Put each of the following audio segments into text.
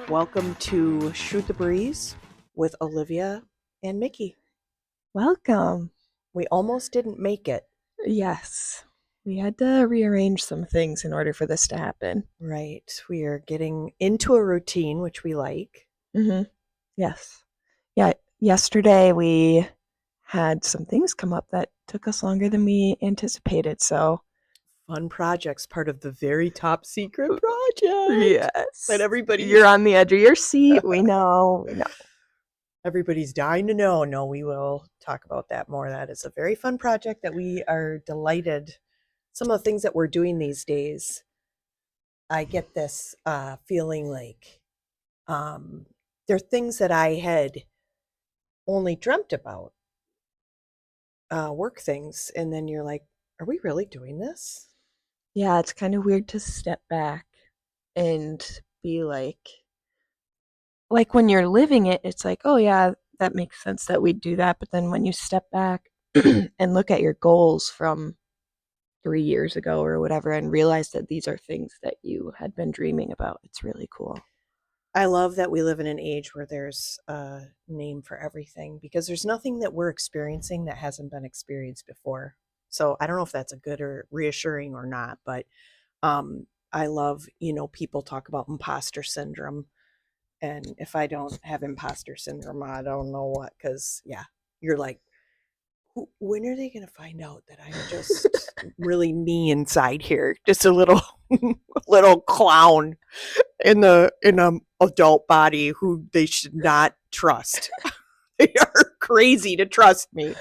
Welcome to Shoot the Breeze with Olivia and Mickey. Welcome. We almost didn't make it. Yes, we had to rearrange some things in order for this to happen. Right. We are getting into a routine, which we like. Yes. Yeah, yesterday we had some things come up that took us longer than we anticipated. So, Fun projects, part of the very top secret project. That yes. everybody's You're on the edge of your seat. We know. everybody's dying to know. No, we will talk about that more. That is a very fun project that we are delighted. Some of the things that we're doing these days, I get this feeling like they're things that I had only dreamt about, work things, and then you're like, are we really doing this? Yeah, it's kind of weird to step back and be like when you're living it, it's like, oh yeah, that makes sense that we'd do that. But then when you step back and look at your goals from 3 years ago or whatever and realize that these are things that you had been dreaming about, it's really cool. I love that we live in an age where there's a name for everything, because there's nothing that we're experiencing that hasn't been experienced before. So I don't know if that's a good or reassuring or not, but I love, people talk about imposter syndrome. And if I don't have imposter syndrome, I don't know what, because yeah, you're like, when are they going to find out that I'm just really me inside here, just a little little clown in a adult body who they should not trust. They are crazy to trust me.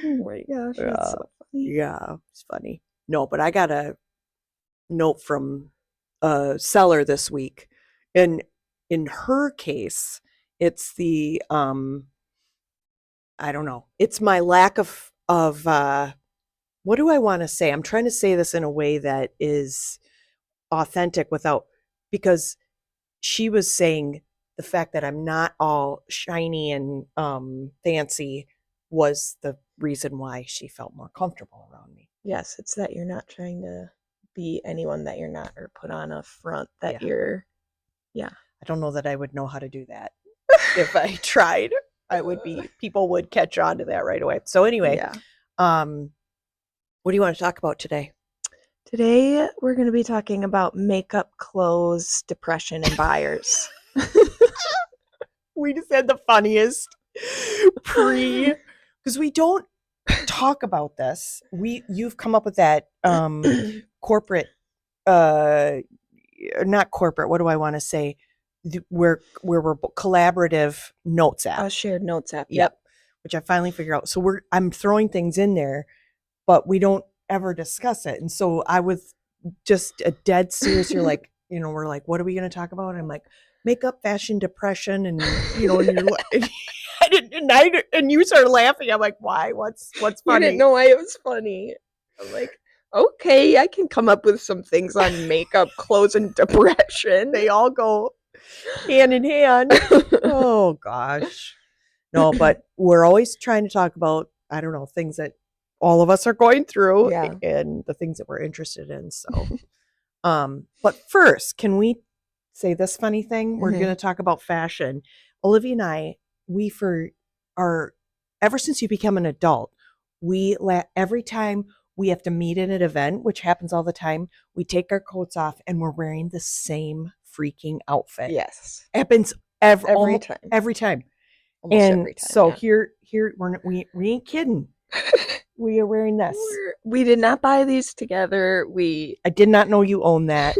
Oh my gosh, that's so funny. Yeah, it's funny. No, but I got a note from a seller this week, and in her case, it's the I don't know. It's my lack of what do I want to say? I'm trying to say this in a way that is authentic without, because she was saying the fact that I'm not all shiny and fancy was the reason why she felt more comfortable around me. Yes, it's that you're not trying to be anyone that you're not or put on a front that Yeah. you're, yeah. I don't know that I would know how to do that if I tried. I would be, people would catch on to that right away. So anyway, Yeah. what do you want to talk about today? Today we're going to be talking about makeup, clothes, depression, and buyers. We just had the funniest pre, because we don't talk about this. You've come up with that corporate, uh not corporate, what do I want to say, where we're collaborative notes app. A shared notes app. Yep. Which I finally figured out. So I'm throwing things in there, but we don't ever discuss it. And so I was just a dead serious. You're like, we're like, what are we going to talk about? And I'm like, makeup, fashion, depression, and and you're like, and you started laughing. I'm like, why? What's funny? You didn't know why it was funny. I'm like, okay, I can come up with some things on makeup, clothes, and depression. They all go hand in hand. Oh gosh. No, but we're always trying to talk about, I don't know, things that all of us are going through, Yeah. and the things that we're interested in. So, but first, can we say this funny thing? We're going to talk about fashion. Olivia and I, we ever since you become an adult, every time we have to meet at an event, which happens all the time, we take our coats off and we're wearing the same freaking outfit. Yes. Happens Every time. Every time. Almost And every time. so yeah. here we ain't kidding. We are wearing this. We did not buy these together. I did not know you own that.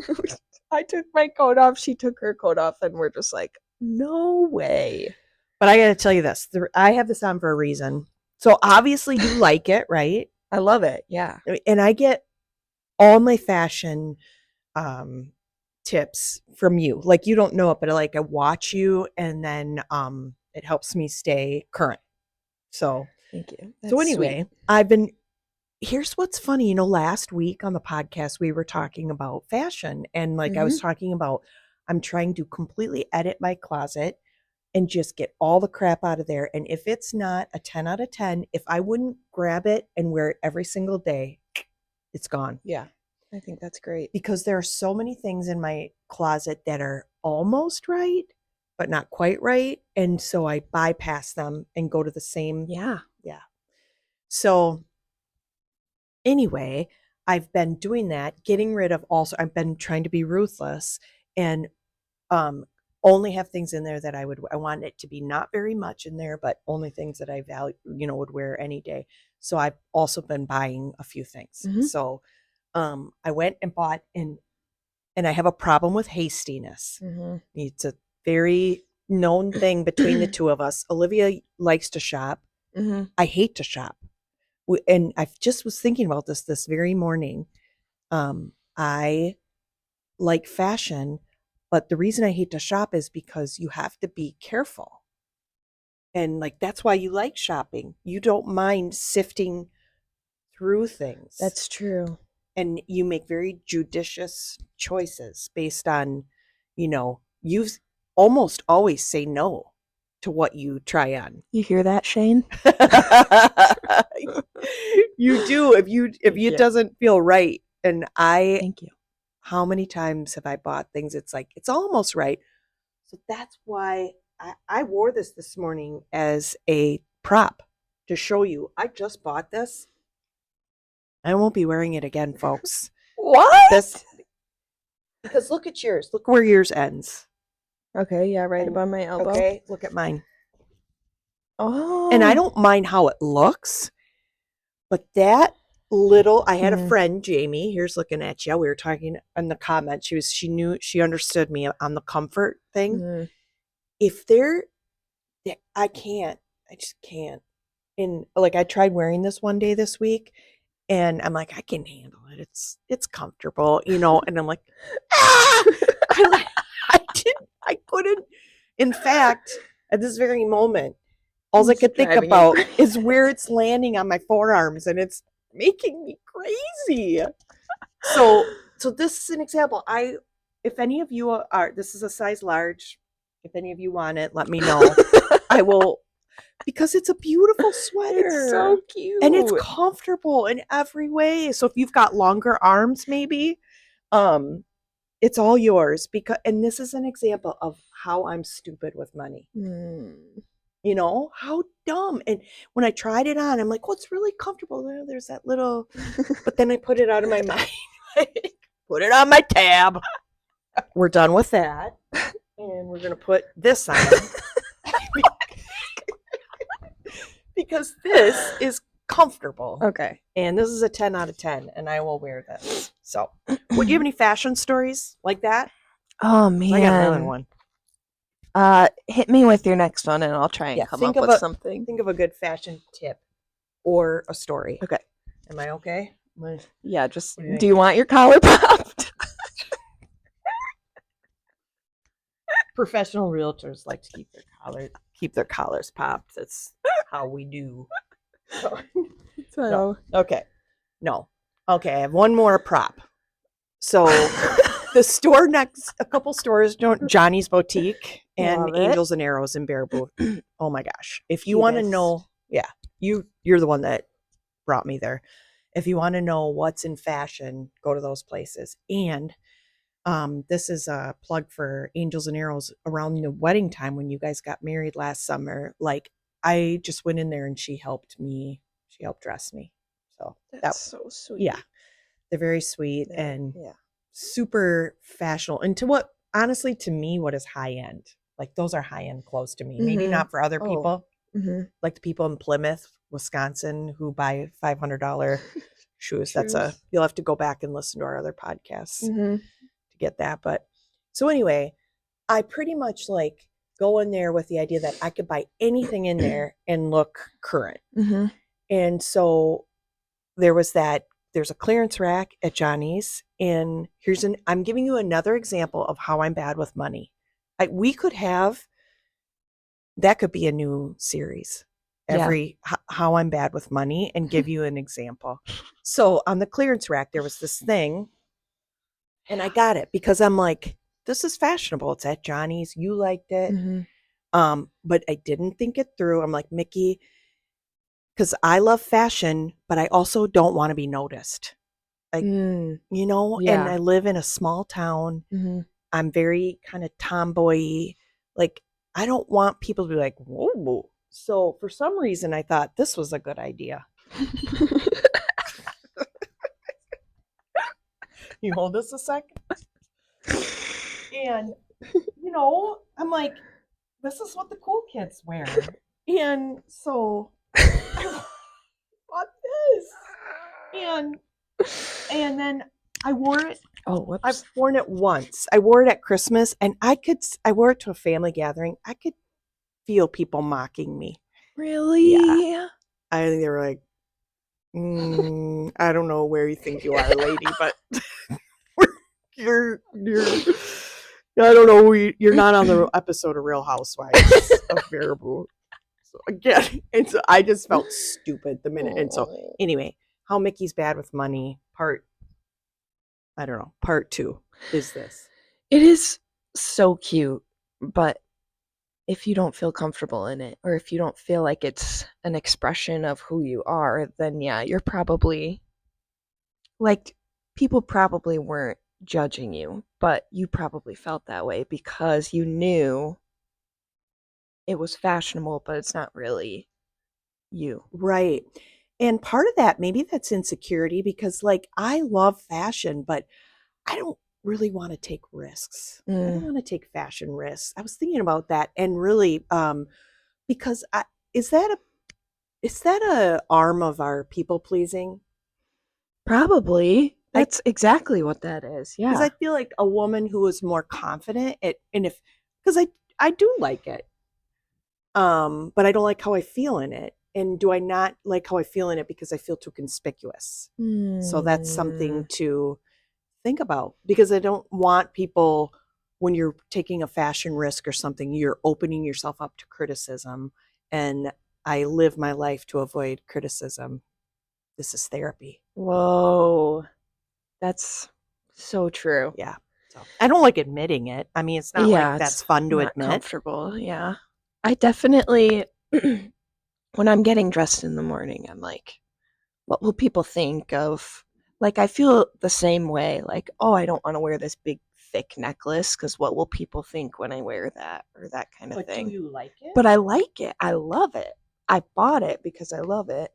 I took my coat off. She took her coat off, and we're just like, no way. But I got to tell you this. I have this on for a reason. So obviously you like it, right? I love it. Yeah. And I get all my fashion tips from you. Like, you don't know it, but I watch you, and then it helps me stay current. So thank you. So anyway, sweet. Here's what's funny. Last week on the podcast, we were talking about fashion, and I was talking about, I'm trying to completely edit my closet and just get all the crap out of there. And if it's not a 10 out of 10, if I wouldn't grab it and wear it every single day, it's gone. Yeah. I think that's great. Because there are so many things in my closet that are almost right, but not quite right. And so I bypass them and go to the same. Yeah. Yeah. So anyway, I've been doing that, getting rid of also, I've been trying to be ruthless and um only have things in there that I want it to be not very much in there, but only things that I value, would wear any day. So I've also been buying a few things. Mhm. So I went and bought and I have a problem with hastiness. Mhm. It's a very known thing between the two of us. Olivia likes to shop. Mhm. I hate to shop. And I just was thinking about this very morning. I like fashion, but the reason I hate to shop is because you have to be careful. And like that's why you like shopping. You don't mind sifting through things. That's true. And you make very judicious choices based on, you almost always say no to what you try on. You hear that, Shane? You do if it Yeah. doesn't feel right. And Thank you. how many times have I bought things? It's like, it's almost right. So that's why I wore this morning as a prop to show you. I just bought this. I won't be wearing it again, folks. What? Because look at yours. Look where yours ends. Okay, yeah, right And- above my elbow. Okay, look at mine. Oh. And I don't mind how it looks, but that little, I had a friend, Jamie, here's looking at you. We were talking in the comments. She understood me on the comfort thing. Mhm. If I just can't. And like I tried wearing this one day this week and I'm like, I can handle it. It's comfortable, and I'm like, ah! I couldn't. In fact, at this very moment, all I It's could think driving you about crazy. is where it's landing on my forearms, and it's making me crazy. So this is an example. If any of you this is a size large. If any of you want it, let me know. I will, because it's a beautiful sweater. It's so cute. And it's comfortable in every way. So if you've got longer arms, maybe, it's all yours. And this is an example of how I'm stupid with money. How dumb. And when I tried it on, I'm like, well, it's really comfortable. There's that little, but then I put it out of my mind. Put it on my tab. We're done with that. And we're going to put this on. Because this is comfortable. Okay. And this is a 10 out of 10, and I will wear this. So, would you have any fashion stories like that? Oh man. I got another one. Hit me with your next one and I'll try and come up with something. Think of a good fashion tip or a story. Okay. Am I okay? Yeah, just What do you think? do you want your collar popped? Professional realtors like to keep their collars popped. That's how we do. No. Okay. No. Okay, I have one more prop. So the store a couple stores, Johnny's Boutique and Love it. Angels and Arrows in Baraboo. Oh my gosh. If you want to know, you're the one that brought me there. If you want to know what's in fashion, go to those places. And this is a plug for Angels and Arrows around the wedding time when you guys got married last summer. Like I just went in there and she helped dress me. So That's so sweet. yeah, they're very sweet and yeah. super fashionable. And honestly, to me, what is high end? Like those are high end clothes to me. Maybe not for other people, like the people in Plymouth, Wisconsin, who buy $500 shoes. You'll have to go back and listen to our other podcasts to get that. But so anyway, I pretty much like go in there with the idea that I could buy anything in there and look current. And so there's a clearance rack at Johnny's, and I'm giving you another example of how I'm bad with money. That could be a new series. How I'm bad with money, and give you an example. So on the clearance rack, there was this thing, and I got it because I'm like, this is fashionable. It's at Johnny's. You liked it. But I didn't think it through. I'm like, Mickey, because I love fashion, but I also don't want to be noticed. And I live in a small town. I'm very kind of tomboy. Like I don't want people to be like, whoa. So for some reason, I thought this was a good idea. You hold this a second. And, I'm like, this is what the cool kids wear. And so I bought this. And then I wore it. Oh, whoops. I've worn it once. I wore it at Christmas, and I wore it to a family gathering. I could feel people mocking me. Really? Yeah. I think they were like, I don't know where you think you are, lady, but you're I don't know. You're not on the episode of Real Housewives of Baraboo. So again, and so I just felt stupid the minute. And so anyway, how Mickey's bad with money, part 2 is this. It is so cute, but if you don't feel comfortable in it, or if you don't feel like it's an expression of who you are, then yeah, you're probably like, people probably weren't judging you, but you probably felt that way because you knew it was fashionable, but it's not really you. Right. And part of that, maybe that's insecurity because, like, I love fashion, but I don't really want to take risks. I don't want to take fashion risks. I was thinking about that, and really, because is that a arm of our people pleasing? Probably. That's exactly what that is. Because Yeah. I feel like a woman who is more confident, because I do like it, but I don't like how I feel in it. And do I not like how I feel in it because I feel too conspicuous? So that's something to think about, because I don't want people, when you're taking a fashion risk or something, you're opening yourself up to criticism. And I live my life to avoid criticism. This is therapy. Whoa. That's so true. Yeah. So I don't like admitting it. I mean, it's not like that's fun to not admit. Comfortable. Yeah. I definitely, when I'm getting dressed in the morning, I'm like, what will people think of? Like, I feel the same way. Like, oh, I don't want to wear this big, thick necklace because what will people think when I wear that, or that kind of But thing. do you like it? But I like it. I love it. I bought it because I love it.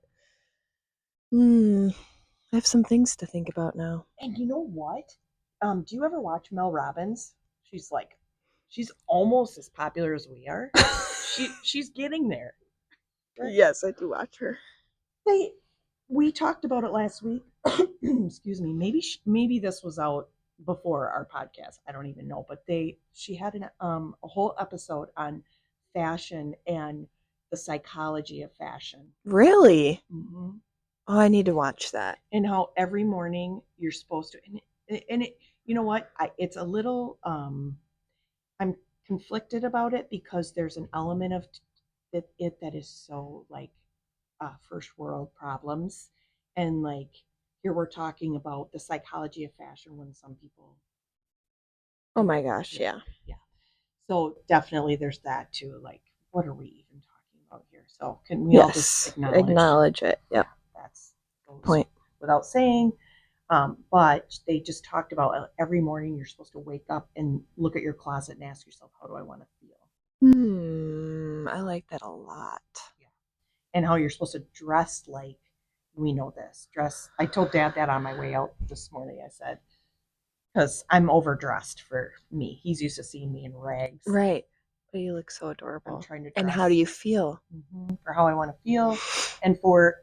I have some things to think about now. And you know what? Do you ever watch Mel Robbins? She's almost as popular as we are. She's getting there. Right? Yes, I do watch her. We talked about it last week. Excuse me. Maybe this was out before our podcast. I don't even know. But she had a whole episode on fashion and the psychology of fashion. Really? Mm-hmm. Oh, I need to watch that. And how every morning you're supposed to, and it, you know what? It's a little. I'm conflicted about it because there's an element of it that is so like first world problems, and like here we're talking about the psychology of fashion when some people. Oh my gosh, yeah. So definitely there's that too. Like, what are we even talking about here? So can we all just acknowledge it? Yep. That's point without saying. But they just talked about every morning you're supposed to wake up and look at your closet and ask yourself, how do I want to feel? I like that a lot. Yeah. And how you're supposed to dress like, we know this. I told Dad that on my way out this morning. I said, because I'm overdressed for me. He's used to seeing me in rags. Right. But you look so adorable. I'm trying to dress. And how do you feel? For how I want to feel, and for,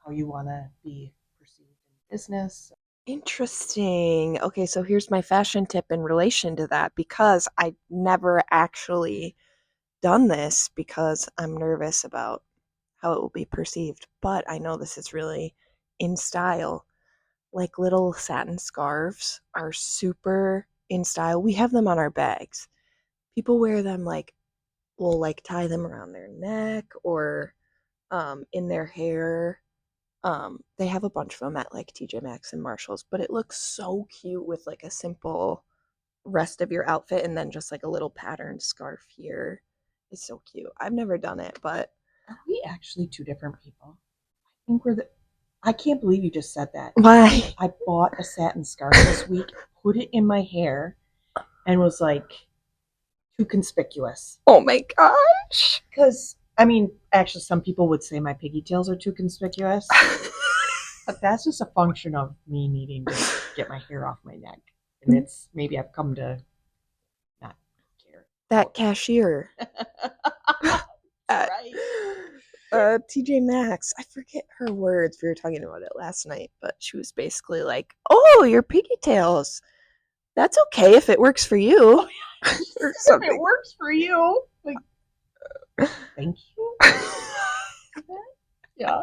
how you want to be perceived in business. Interesting. Okay, so here's my fashion tip in relation to that, because I never actually done this because I'm nervous about how it will be perceived, but I know this is really in style. Like, little satin scarves are super in style. We have them on our bags. People wear them, like, will like tie them around their neck or in their hair. They have a bunch of them at like TJ Maxx and Marshalls, but it looks so cute with like a simple rest of your outfit and then just like a little patterned scarf here. It's so cute. I've never done it, but are we actually two different people? I think I can't believe you just said that. Why? I bought a satin scarf this week, put it in my hair, and was like, too conspicuous. Oh my gosh. Because, I mean, actually, some people would say my pigtails are too conspicuous. But that's just a function of me needing to get my hair off my neck. And it's maybe I've come to not care. That cashier at right. TJ Maxx, I forget her words. We were talking about it last night, but she was basically like, "Oh, your pigtails. That's okay if it works for you." Oh, yeah. Or If it something. works for you, like, thank you. Yeah.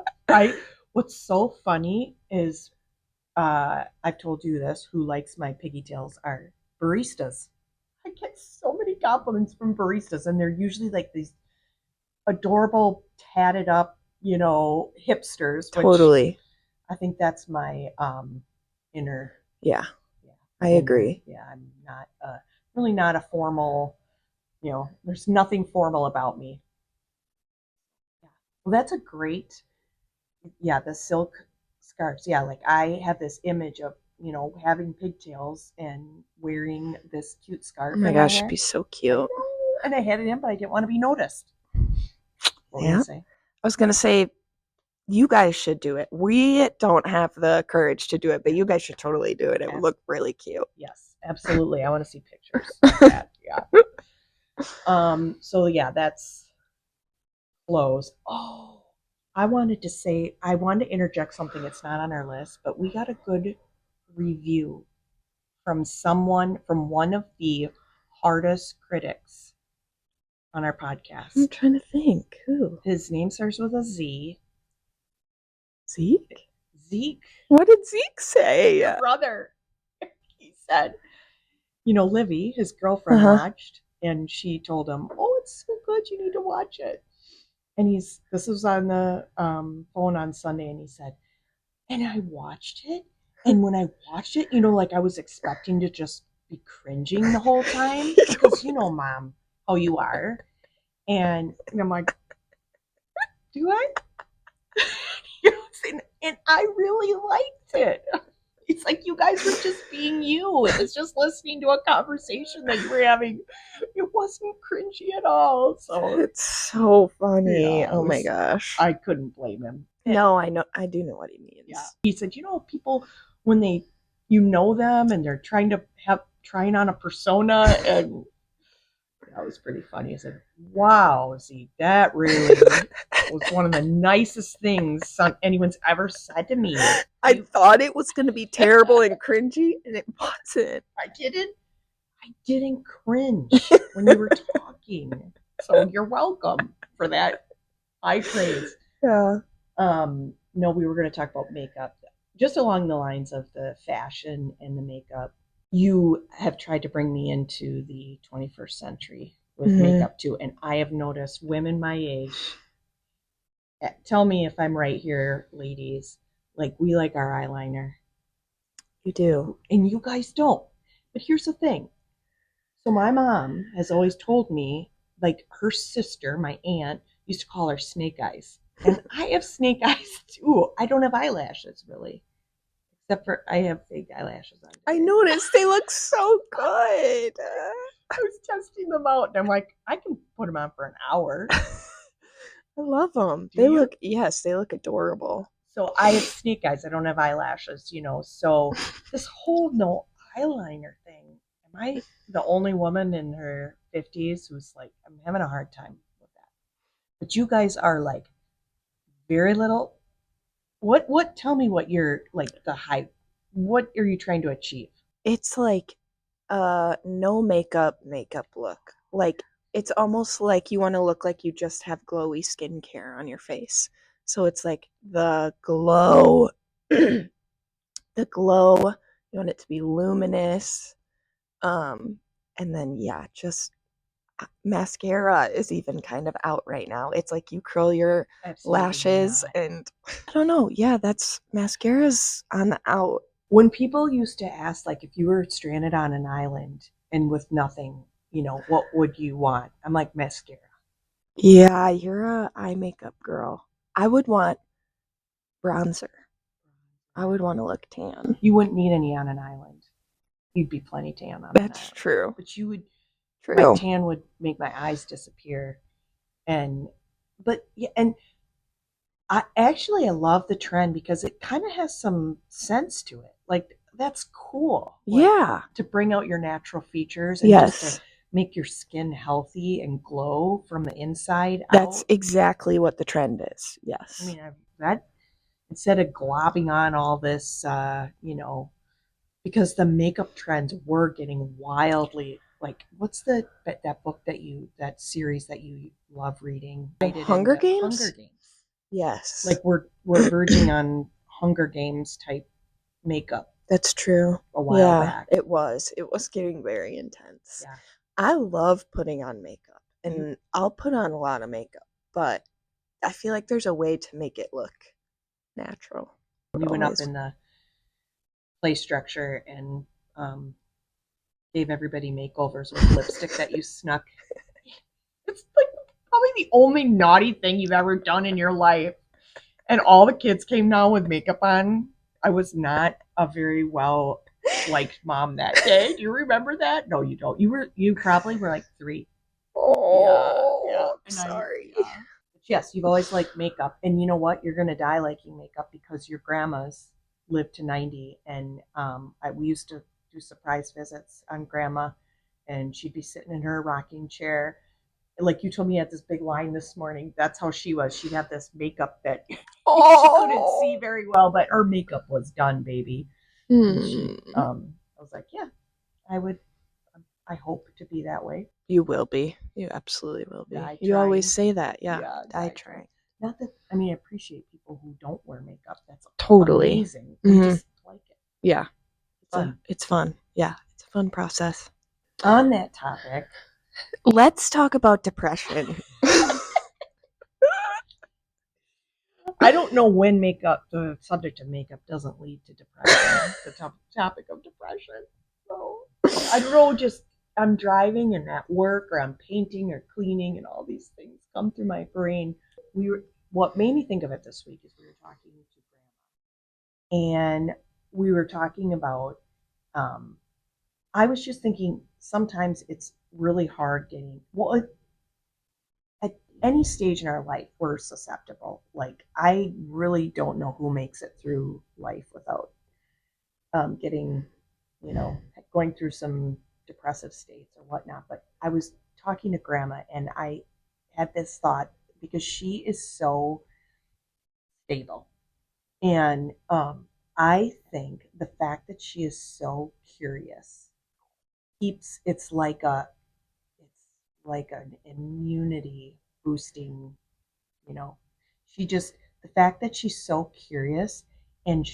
What's so funny is I've told you this, who likes my pigtails are baristas. I get so many compliments from baristas, and they're usually like these adorable, tatted up, hipsters, which Totally. I think that's my inner. Yeah, Yeah, I inner. agree. Yeah, I'm not really not a formal. There's nothing formal about me. Yeah. Well, that's a great. Yeah, the silk scarves. Yeah, like I have this image of having pigtails and wearing this cute Oh scarf my in my gosh, it'd hair. be so I cute. know, and I had it in, but I didn't want to be noticed. What were you Yeah. gonna say? I was gonna say you guys should do it. We don't have the courage to do it, but you guys should totally do it. It would look really cute. Yes, absolutely. I want to see pictures of that. Yeah. So yeah, that's clothes. Oh, I wanted to interject something. It's not on our list, but we got a good review from one of the hardest critics on our I'm podcast. trying to think. Who? His name starts with a Z. Zeke? Zeke, What did Zeke say? your brother. He said, Livy, his girlfriend, Uh-huh. watched, and she told him, "Oh, it's so good. You need to watch it." And this was on the phone on Sunday, and he said, and I watched it. And when I watched it, like I was expecting to just be cringing the whole time because, mom, how you are. And I'm like, do I? And I really liked it. It's like you guys were just being you. It was just listening to a conversation that you were having. It wasn't cringy at all. So It's so funny. yeah, Oh my gosh. I couldn't blame him. No, I know. I do know what he means. Yeah. He said, people when they them and they're trying on a persona, and that was pretty funny. I said, "Wow, Z, that really was one of the nicest things anyone's ever said to me." I thought it was going to be terrible and cringy, and it wasn't. I didn't cringe when you were talking. So you're welcome for that high praise. Yeah. No, we were going to talk about makeup, just along the lines of the fashion and the makeup. You have tried to bring me into the 21st century with makeup too, and I have noticed women my age. Tell me if I'm right here, ladies. Like we like our eyeliner. You do. And you guys don't. But here's the thing. So my mom has always told me, like her sister, my aunt, used to call her snake eyes. And I have snake eyes too. I don't have eyelashes really. Except for I have fake eyelashes on. I noticed they look so good. I was testing them out and I'm like, I can put them on for an hour. I love them. Do you? They look adorable. So I have snake eyes. I don't have eyelashes, So this whole no eyeliner thing, am I the only woman in her 50s who's like, I'm having a hard time with that? But you guys are like very little. Tell me what you're like the height. What are you trying to achieve? It's like no makeup look. Like it's almost like you want to look like you just have glowy skincare on your face. So it's like the glow, the glow. You want it to be luminous. And then yeah, just mascara is even kind of out right now. It's like you curl your Absolutely lashes not. and I don't know. Yeah, that's mascara's on the out. When people used to ask, like, if you were stranded on an island and with nothing, what would you want? I'm like, mascara. Yeah, you're a eye makeup girl. I would want bronzer. I would want to look tan. You wouldn't need any on an island. You'd be plenty tan on an That's island. true. But you would, My True. tan would make my eyes disappear. But yeah, and I love the trend because it kind of has some sense to it. Like that's cool. Like, Yeah. to bring out your natural features and just Yes. to make your skin healthy and glow from the inside That's out. exactly what the trend is. I Yes. mean, that instead of globbing on all this, because the makeup trends were getting wildly like what's that book that series that you love reading? Hunger Games? Hunger Games. Yes. Like we're verging on Hunger Games type makeup That's true. a while Yeah, back. it was. It was getting very intense. Yeah. I love putting on makeup, You- and I'll put on a lot of makeup, but I feel like there's a way to make it look natural. We went up Always. in the play structure and gave everybody makeovers with lipstick that you snuck. It's like probably the only naughty thing you've ever done in your life. And all the kids came down with makeup on. I was not a very well liked mom that day. Do you remember that? No, you don't. You probably were like 3. Oh, Yeah. I'm sorry. But yes, you've always liked makeup, and you know what? You're gonna die liking makeup because your grandmas lived to 90, and we used to do surprise visits on grandma, and she'd be sitting in her rocking chair. Like you told me at this big line this morning, that's how she was. She'd have this makeup that she couldn't see very well, but her makeup was done, baby. And I was like, yeah, I hope to be that way. You will be. You absolutely will be. Die You always trying. say that. Yeah. Yeah, Die die trying. Not that I mean, I appreciate people who don't wear makeup. That's Totally. amazing. We Mhm. just like it. Yeah. Fun. It's fun. Yeah. It's a fun process. On that topic, Let's talk about depression. I don't know when the subject of makeup doesn't lead to depression. The topic of depression. So I don't know. Just I'm driving and at work, or I'm painting or cleaning, and all these things come through my brain. What made me think of it this week is we were talking to Grandma, and we were talking about. I was just thinking sometimes it's really hard getting at any stage in our life we're susceptible. Like I really don't know who makes it through life without getting, going through some depressive states or whatnot. But I was talking to Grandma, and I had this thought because she is so stable, and I think the fact that she is so curious keeps it's like an immunity boosting, you know. She just the fact that she's so curious, and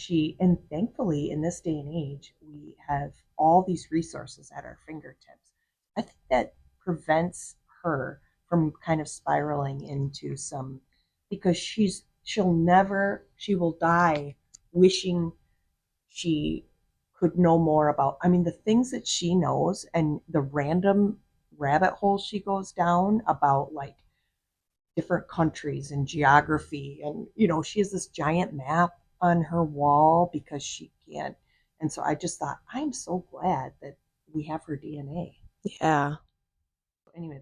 thankfully in this day and age we have all these resources at our fingertips. I think that prevents her from kind of spiraling into some, because she will die wishing she could know more about, I mean, the things that she knows and the random rabbit holes she goes down about like different countries and geography. And she has this giant map on her wall because she can't. And so I just thought, I'm so glad that we have her DNA. Yeah. Anyway,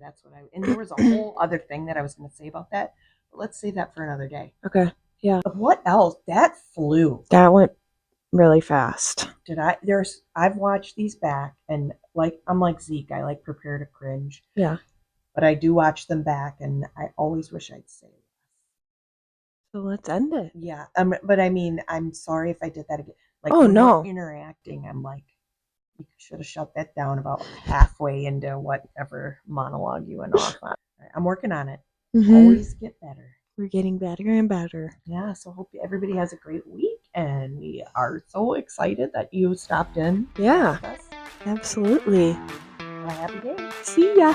and there was a whole other thing that I was going to say about that, but let's save that for another day. Okay. Yeah. But what else? That flew. That went really fast. I've watched these back, and like I'm like Zeke, I like prepare to cringe. Yeah. But I do watch them back, and I always wish I'd say less. So let's end it. Yeah. But I mean, I'm sorry if I did that again. Like, Oh, when no. we're interacting, I'm like, you should have shut that down about halfway into whatever monologue you went off on. I'm working on it. Mhm. Always get better. We're getting better and better. Yeah. So hope everybody has a great week, and we are so excited that you stopped in. Yeah. With us. Absolutely. Have a happy day. See ya.